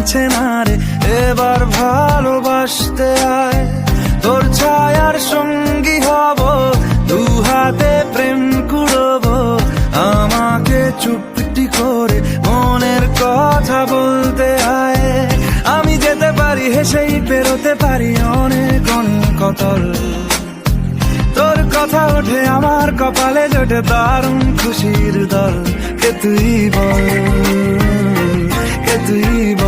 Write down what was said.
লাগছে না রে, এবার ভালোবাসতে আয়। তোর ছায়ার সঙ্গী হব, দু হাতে প্রেম কুড়বো, আমাকে চুপটি করে মনের কথা বলতে আয়। আমি যেতে পারি হেসেই পেরোতে পারি অনেক অনেক অতল, তোর কথা ওঠে আমার কপালে জোটে দারুণ খুশির দল। কে তুই বল, কে তুই বল।